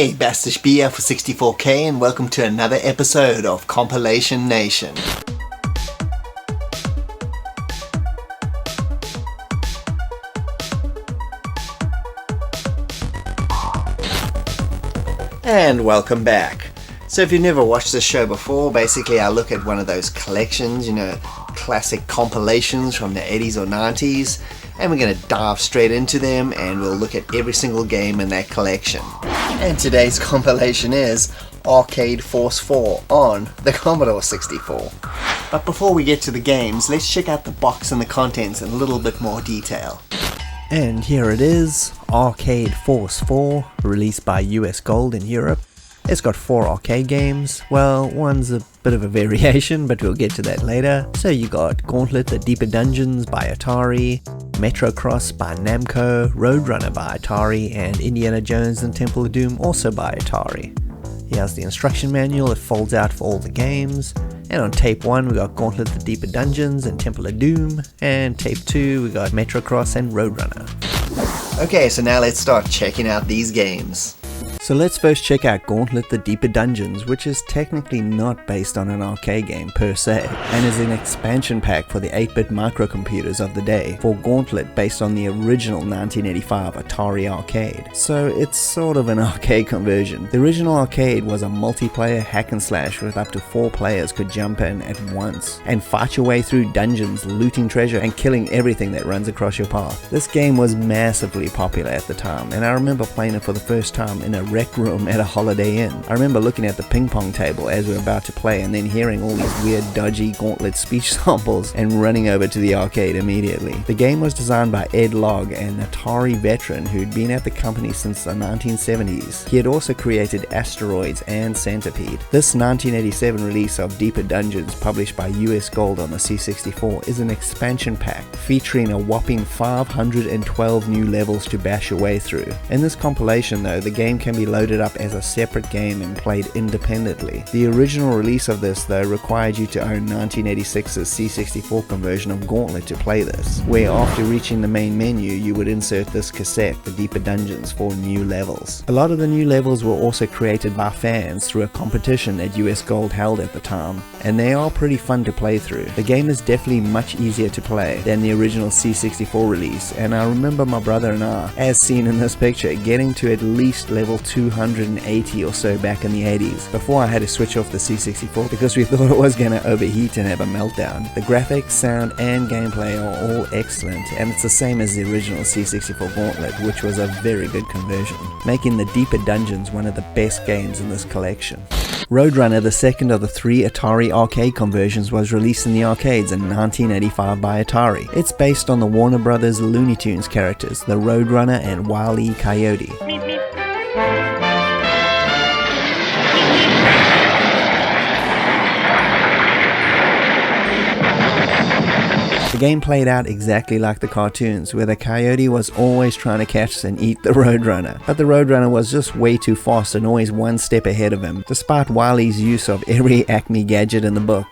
Hey, Bastish Bia for 64K and welcome to another episode of Compilation Nation. And welcome back. So if you've never watched this show before, basically I look at one of those collections, classic compilations from the 80s or 90s, and we're going to dive straight into them and we'll look at every single game in that collection. And today's compilation is Arcade Force 4 on the Commodore 64. But before we get to the games, let's check out the box and the contents in a little bit more detail. And here it is, Arcade Force 4, released by US Gold in Europe. It's got 4 arcade games. Well, one's a bit of a variation, but we'll get to that later. So you got Gauntlet, The Deeper Dungeons by Atari, Metrocross by Namco, Roadrunner by Atari, and Indiana Jones and Temple of Doom also by Atari. Here's the instruction manual, it folds out for all the games. And on tape 1 we got Gauntlet, The Deeper Dungeons and Temple of Doom, and tape 2 we got Metrocross and Roadrunner. Okay, so now let's start checking out these games. So let's first check out Gauntlet, The Deeper Dungeons, which is technically not based on an arcade game per se, and is an expansion pack for the 8-bit microcomputers of the day for Gauntlet based on the original 1985 Atari arcade. So it's sort of an arcade conversion. The original arcade was a multiplayer hack and slash with up to 4 players could jump in at once and fight your way through dungeons, looting treasure and killing everything that runs across your path. This game was massively popular at the time, and I remember playing it for the first time in a rec room at a Holiday Inn. I remember looking at the ping pong table as we were about to play and then hearing all these weird dodgy Gauntlet speech samples and running over to the arcade immediately. The game was designed by Ed Logg, an Atari veteran who'd been at the company since the 1970s. He had also created Asteroids and Centipede. This 1987 release of Deeper Dungeons, published by US Gold on the C64, is an expansion pack featuring a whopping 512 new levels to bash your way through. In this compilation though, the game can be loaded up as a separate game and played independently. The original release of this though required you to own 1986's C64 conversion of Gauntlet to play this, where after reaching the main menu you would insert this cassette, The Deeper Dungeons, for new levels. A lot of the new levels were also created by fans through a competition that US Gold held at the time, and they are pretty fun to play through. The game is definitely much easier to play than the original C64 release, and I remember my brother and I, as seen in this picture, getting to at least level 280 or so back in the 80s before I had to switch off the C64 because we thought it was going to overheat and have a meltdown. The graphics, sound and gameplay are all excellent, and it's the same as the original C64 Gauntlet, which was a very good conversion, making The Deeper Dungeons one of the best games in this collection. Roadrunner, the second of the 3 Atari arcade conversions, was released in the arcades in 1985 by Atari. It's based on the Warner Brothers Looney Tunes characters, the Roadrunner and Wile E. Coyote. The game played out exactly like the cartoons, where the coyote was always trying to catch and eat the Roadrunner, but the Roadrunner was just way too fast and always one step ahead of him, despite Wile's use of every Acme gadget in the book.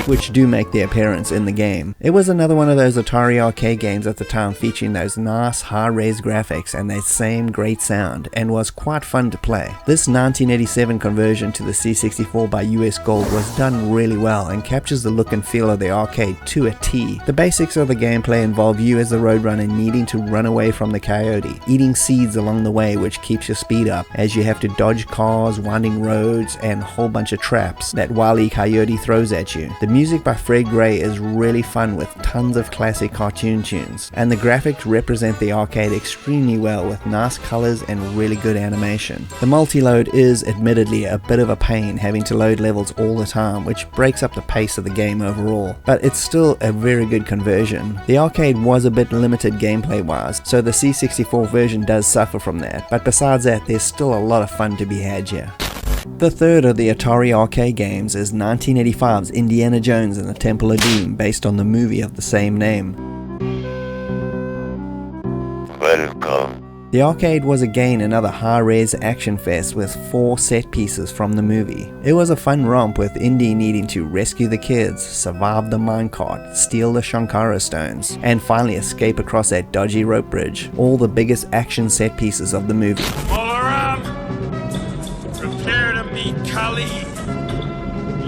Which do make their appearance in the game. It was another one of those Atari arcade games at the time featuring those nice high-res graphics and that same great sound, and was quite fun to play. This 1987 conversion to the C64 by US Gold was done really well and captures the look and feel of the arcade to a T. The basics of the gameplay involve you as the Roadrunner needing to run away from the coyote, eating seeds along the way which keeps your speed up as you have to dodge cars, winding roads and a whole bunch of traps that Wile E. Coyote throws at you. The music by Fred Gray is really fun with tons of classic cartoon tunes, and the graphics represent the arcade extremely well with nice colors and really good animation. The multi-load is admittedly a bit of a pain, having to load levels all the time, which breaks up the pace of the game overall, but it's still a very good conversion. The arcade was a bit limited gameplay wise, so the C64 version does suffer from that, but besides that there's still a lot of fun to be had here. The third of the Atari arcade games is 1985's Indiana Jones and the Temple of Doom, based on the movie of the same name. Welcome The arcade was again another high-res action fest with 4 set pieces from the movie. It was a fun romp with Indy needing to rescue the kids, survive the minecart, steal the Shankara stones, and finally escape across that dodgy rope bridge. All the biggest action set pieces of the movie. All around! Prepare to meet Kali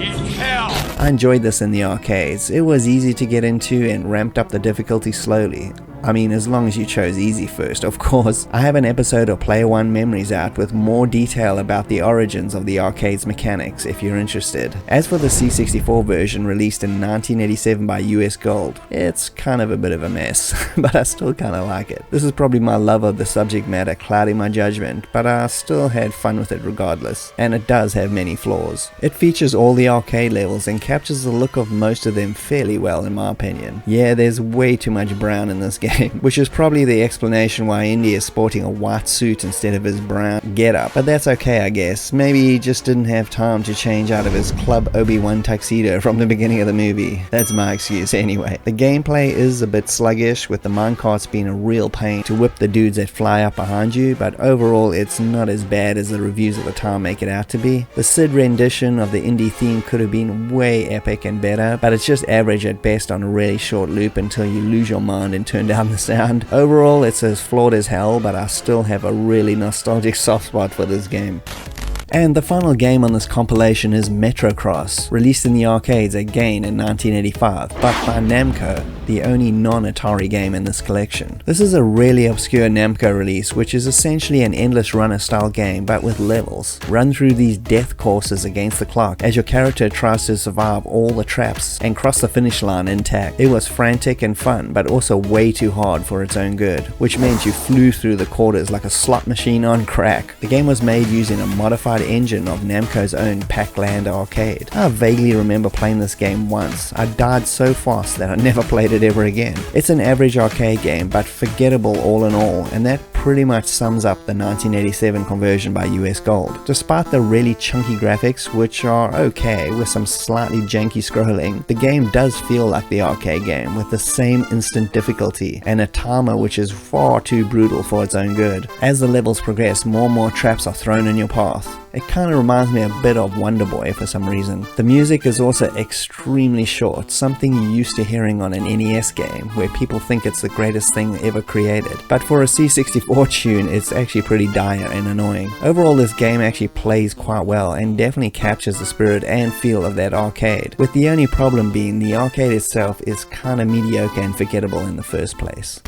in hell! I enjoyed this in the arcades. It was easy to get into and ramped up the difficulty slowly. I mean, as long as you chose easy first, of course. I have an episode of Player One Memories out with more detail about the origins of the arcade's mechanics if you're interested. As for the C64 version released in 1987 by US Gold, it's kind of a bit of a mess, but I still kind of like it. This is probably my love of the subject matter clouding my judgment, but I still had fun with it regardless, and it does have many flaws. It features all the arcade levels and captures the look of most of them fairly well in my opinion. Yeah, there's way too much brown in this game, which is probably the explanation why Indy is sporting a white suit instead of his brown getup, but that's okay I guess. Maybe he just didn't have time to change out of his Club Obi-Wan tuxedo from the beginning of the movie. That's my excuse anyway. The gameplay is a bit sluggish, with the minecarts being a real pain to whip the dudes that fly up behind you, but overall it's not as bad as the reviews at the time make it out to be. The Sid rendition of the Indy theme could have been way epic and better, but it's just average at best on a really short loop until you lose your mind and turn down the sound. Overall, it's as flawed as hell, but I still have a really nostalgic soft spot for this game. And the final game on this compilation is Metrocross, released in the arcades again in 1985, but by Namco, the only non-Atari game in this collection. This is a really obscure Namco release, which is essentially an endless runner style game but with levels. Run through these death courses against the clock as your character tries to survive all the traps and cross the finish line intact. It was frantic and fun, but also way too hard for its own good, which meant you flew through the quarters like a slot machine on crack. The game was made using a modified engine of Namco's own Pac-Land arcade. I vaguely remember playing this game once. I died so fast that I never played it ever again. It's an average arcade game, but forgettable all in all, and that pretty much sums up the 1987 conversion by US Gold. Despite the really chunky graphics, which are okay with some slightly janky scrolling, the game does feel like the arcade game with the same instant difficulty and a timer which is far too brutal for its own good. As the levels progress, more and more traps are thrown in your path. It kind of reminds me a bit of Wonder Boy for some reason. The music is also extremely short, something you're used to hearing on an NES game where people think it's the greatest thing ever created. But for a C64 tune, it's actually pretty dire and annoying. Overall, this game actually plays quite well and definitely captures the spirit and feel of that arcade, with the only problem being the arcade itself is kind of mediocre and forgettable in the first place.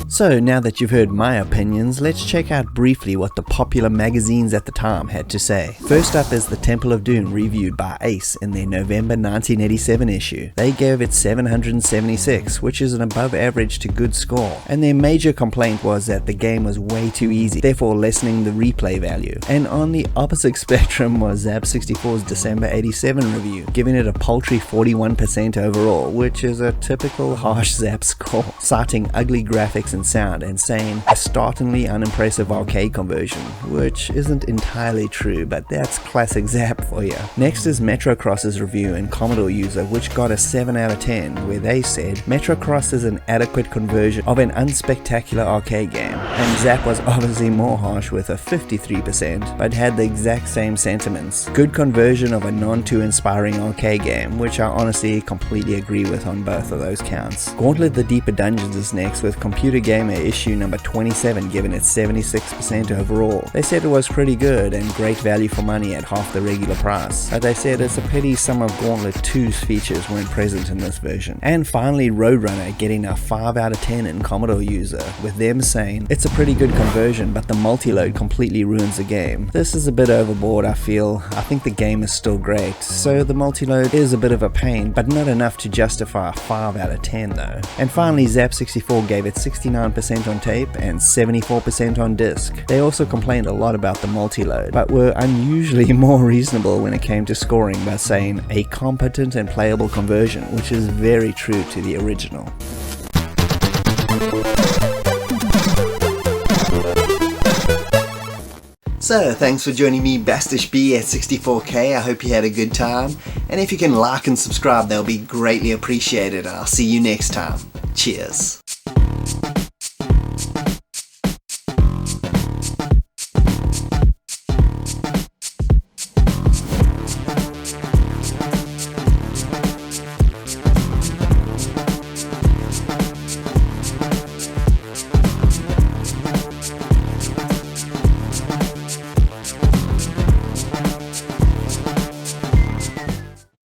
So now that you've heard my opinions, let's check out briefly what the popular magazines at the time had to say. First up is the Temple of Doom, reviewed by Ace in their November 1987 issue. They gave it 776, which is an above average to good score, and their major complaint was that the game was way too easy, therefore lessening the replay value. And on the opposite spectrum was Zap64's December 87 review, giving it a paltry 41% overall, which is a typical harsh Zap score, citing ugly graphics and sound and saying a startlingly unimpressive arcade conversion, which isn't entirely true, but that's classic Zap for you. Next is Metrocross's review and Commodore user, which got a 7 out of 10, where they said Metrocross is an adequate conversion of an unspectacular arcade game, and Zap was obviously more harsh with a 53%, but had the exact same sentiments. Good conversion of a non-too inspiring arcade game, which I honestly completely agree with on both of those counts. Gauntlet the Deeper Dungeons is next, with Computer Gamer issue number 27 giving it 76% overall. They said it was pretty good and great value for money at half the regular price, but they said it's a pity some of Gauntlet 2's features weren't present in this version. And finally, Roadrunner getting a 5 out of 10 in Commodore user, with them saying it's a pretty good conversion, but the multi-load completely ruins the game. This is a bit overboard, I feel. I think the game is still great, so the multi-load is a bit of a pain, but not enough to justify a 5 out of 10 though. And finally, Zap64 gave it 69% on tape and 74% on disc. They also complained a lot about the multi-load, but were unusually more reasonable when it came to scoring by saying a competent and playable conversion, which is very true to the original. So, thanks for joining me, Bastish B at 64K. I hope you had a good time. And if you can like and subscribe, that'll be greatly appreciated. And I'll see you next time. Cheers.